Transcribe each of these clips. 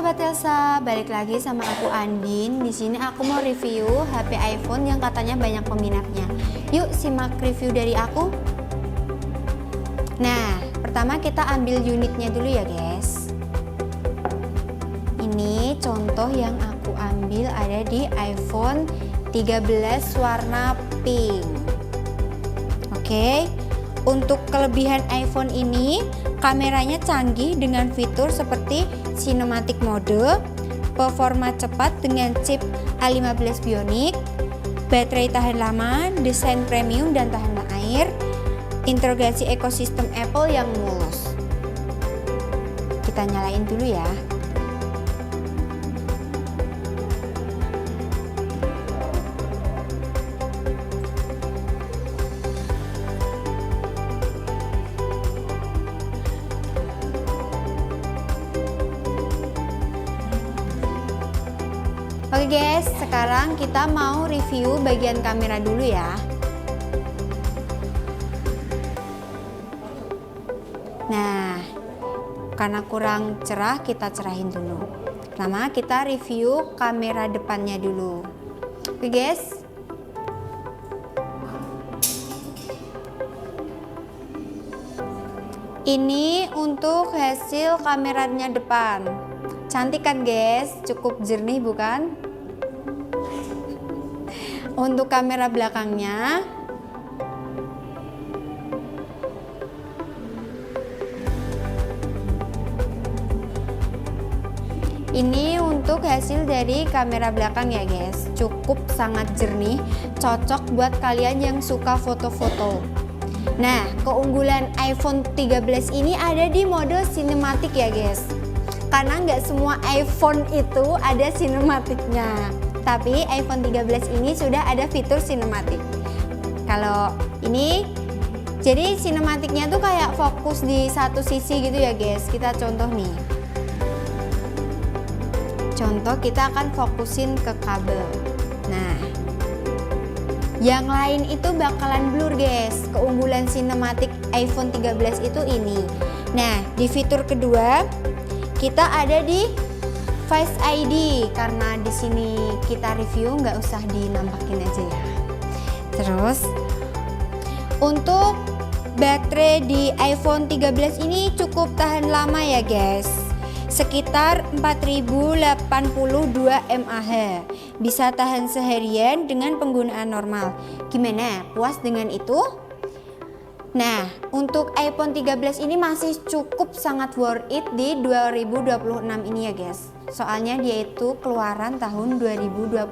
Sobat Elsa, balik lagi sama aku Andin. Di sini aku mau review HP iPhone yang katanya banyak peminatnya. Yuk simak review dari aku. Nah, pertama kita ambil unitnya dulu ya guys. Ini contoh yang aku ambil ada di iPhone 13 warna pink. Oke. Untuk kelebihan iPhone ini, kameranya canggih dengan fitur seperti cinematic mode, performa cepat dengan chip A15 Bionic, baterai tahan lama, desain premium dan tahan air, integrasi ekosistem Apple yang mulus. Kita nyalain dulu ya. Oke guys, sekarang kita mau review bagian kamera dulu ya. Nah, karena kurang cerah kita cerahin dulu. Pertama kita review kamera depannya dulu. Oke guys. Ini untuk hasil kameranya depan. Cantik kan guys, cukup jernih bukan? Untuk kamera belakangnya ini untuk hasil dari kamera belakang ya guys, cukup sangat jernih, cocok buat kalian yang suka foto-foto. Nah, keunggulan iPhone 13 ini ada di mode sinematik ya guys. Karena nggak semua iPhone itu ada sinematiknya, tapi iPhone 13 ini sudah ada fitur sinematik. Kalau ini, jadi sinematiknya tuh kayak fokus di satu sisi gitu ya guys. Kita contoh nih. Contoh kita akan fokusin ke kabel. Nah, yang lain itu bakalan blur guys. Keunggulan sinematik iPhone 13 itu ini. Nah, di fitur kedua kita ada di Face ID, karena di sini kita review nggak usah dinampakin aja ya. Terus untuk baterai di iPhone 13 ini cukup tahan lama ya guys, sekitar 4082 mAh, bisa tahan seharian dengan penggunaan normal. Gimana, puas dengan itu? Nah, untuk iPhone 13 ini masih cukup sangat worth it di 2026 ini ya guys. Soalnya dia itu keluaran tahun 2022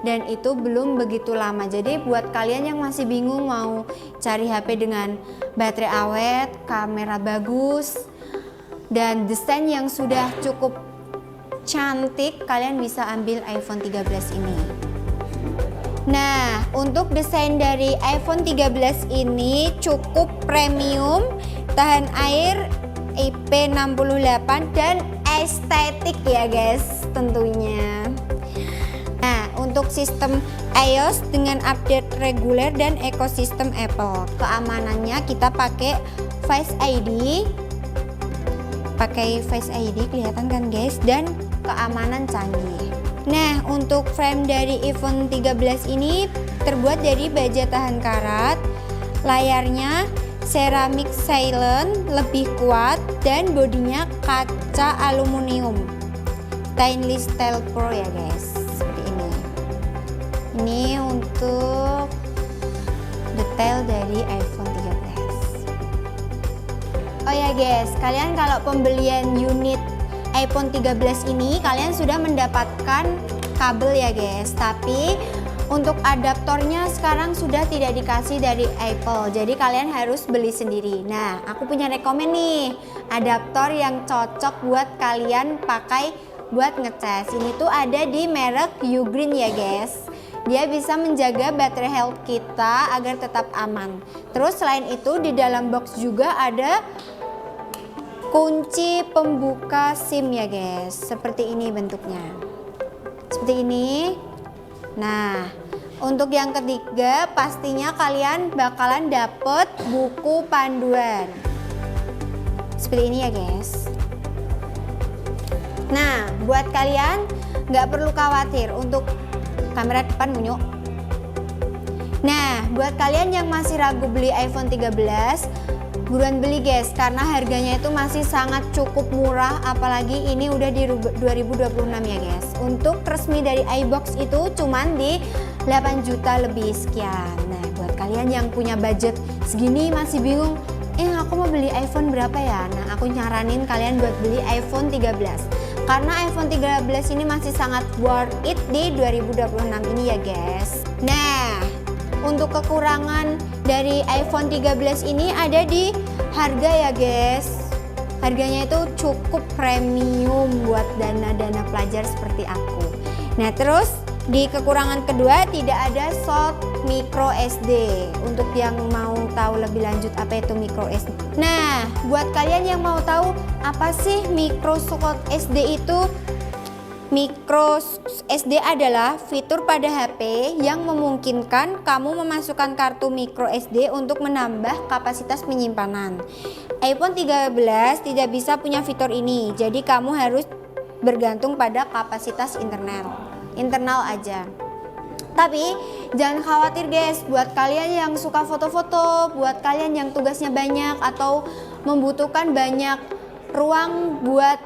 dan itu belum begitu lama. Jadi buat kalian yang masih bingung mau cari HP dengan baterai awet, kamera bagus, dan desain yang sudah cukup cantik, kalian bisa ambil iPhone 13 ini. Nah, untuk desain dari iPhone 13 ini cukup premium, tahan air IP68 dan estetik ya guys tentunya. Nah, untuk sistem iOS dengan update reguler dan ekosistem Apple. Keamanannya kita pakai Face ID. Pakai Face ID kelihatan kan guys, dan keamanan canggih. Nah, untuk frame dari iPhone 13 ini terbuat dari baja tahan karat, layarnya ceramic silent lebih kuat dan bodinya kaca aluminium stainless steel pro ya guys, seperti ini. Ini untuk detail dari iPhone 13. Oh ya guys, kalian kalau pembelian unit iPhone 13 ini kalian sudah mendapatkan kabel ya guys, tapi untuk adaptornya sekarang sudah tidak dikasih dari Apple, jadi kalian harus beli sendiri. Nah, aku punya rekomen nih, adaptor yang cocok buat kalian pakai buat ngecas. Ini tuh ada di merek Ugreen ya guys. Dia bisa menjaga baterai health kita agar tetap aman. Terus selain itu di dalam box juga ada kunci pembuka SIM ya guys, seperti ini bentuknya, seperti ini. Nah, untuk yang ketiga pastinya kalian bakalan dapet buku panduan seperti ini ya guys. Nah, buat kalian nggak perlu khawatir untuk kamera depan munyuk. Nah, buat kalian yang masih ragu beli iPhone 13, buruan beli guys, karena harganya itu masih sangat cukup murah, apalagi ini udah di 2026 ya guys. Untuk resmi dari iBox itu cuman di 8 juta lebih sekian. Nah, buat kalian yang punya budget segini masih bingung, aku mau beli iPhone berapa ya? Nah, aku nyaranin kalian buat beli iPhone 13. Karena iPhone 13 ini masih sangat worth it di 2026 ini ya guys. Nah, untuk kekurangan dari iPhone 13 ini ada di harga ya guys. Harganya itu cukup premium buat dana-dana pelajar seperti aku. Nah, terus di kekurangan kedua tidak ada slot micro SD. Untuk yang mau tahu lebih lanjut apa itu micro SD. Nah, buat kalian yang mau tahu apa sih micro slot SD itu? Micro SD adalah fitur pada HP yang memungkinkan kamu memasukkan kartu micro SD untuk menambah kapasitas penyimpanan. iPhone 13 tidak bisa punya fitur ini, jadi kamu harus bergantung pada kapasitas internal aja. Tapi jangan khawatir guys, buat kalian yang suka foto-foto, buat kalian yang tugasnya banyak atau membutuhkan banyak ruang buat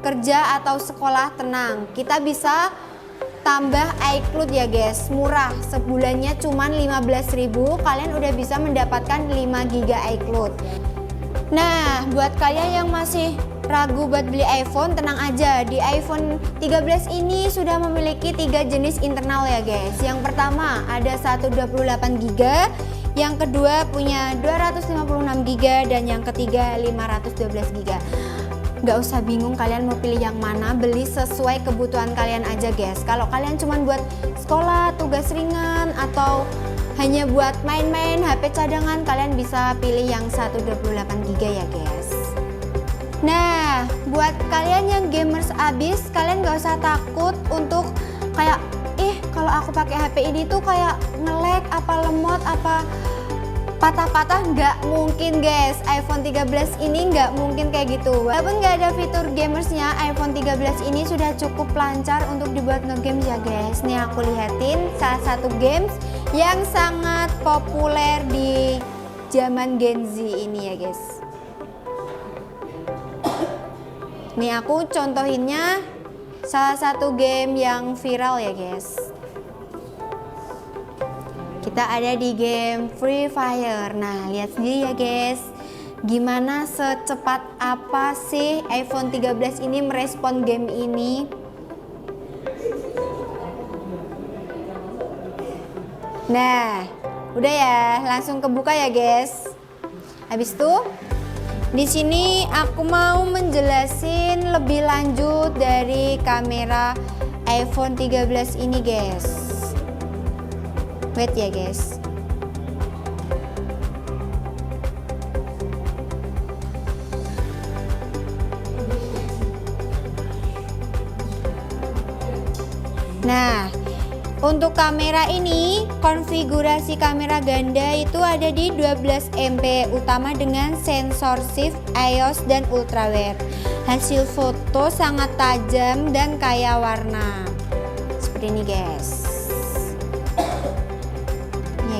kerja atau sekolah, tenang, kita bisa tambah iCloud ya guys, murah, sebulannya cuman 15.000, kalian udah bisa mendapatkan 5 GB iCloud. Nah, buat kalian yang masih ragu buat beli iPhone, tenang aja, di iPhone 13 ini sudah memiliki 3 jenis internal ya guys. Yang pertama ada 128 GB, yang kedua punya 256 GB, dan yang ketiga 512 GB. Gak usah bingung kalian mau pilih yang mana, beli sesuai kebutuhan kalian aja guys. Kalau kalian cuma buat sekolah, tugas ringan, atau hanya buat main-main HP cadangan, kalian bisa pilih yang 128 GB ya guys. Nah, buat kalian yang gamers abis, kalian gak usah takut untuk kayak kalau aku pakai HP ini tuh kayak nge-lag, apa lemot, apa patah-patah. Nggak mungkin guys, iPhone 13 ini nggak mungkin kayak gitu. Walaupun nggak ada fitur gamersnya, iPhone 13 ini sudah cukup lancar untuk dibuat nge-games ya guys. Nih aku lihatin salah satu games yang sangat populer di zaman Gen Z ini ya guys. Nih aku contohinnya salah satu game yang viral ya guys. Kita ada di game Free Fire. Nah, lihat sendiri ya guys, gimana secepat apa sih iPhone 13 ini merespon game ini. Nah, udah ya, langsung kebuka ya guys. Habis itu di sini aku mau menjelasin lebih lanjut dari kamera iPhone 13 ini guys. Wait ya guys. Nah, untuk kamera ini konfigurasi kamera ganda itu ada di 12 MP utama dengan sensor shift, iOS dan ultrawide. Hasil foto sangat tajam dan kaya warna. Seperti ini guys.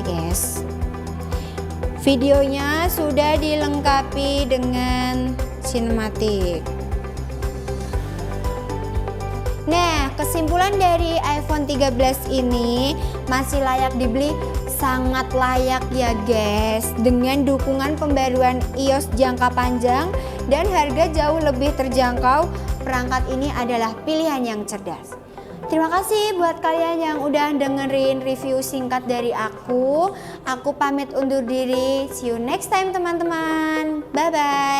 Guys, videonya sudah dilengkapi dengan sinematik. Nah, kesimpulan dari iPhone 13 ini masih layak dibeli, sangat layak ya guys, dengan dukungan pembaruan iOS jangka panjang dan harga jauh lebih terjangkau. Perangkat ini adalah pilihan yang cerdas. Terima kasih buat kalian yang udah dengerin review singkat dari aku. Aku pamit undur diri. See you next time teman-teman. Bye-bye.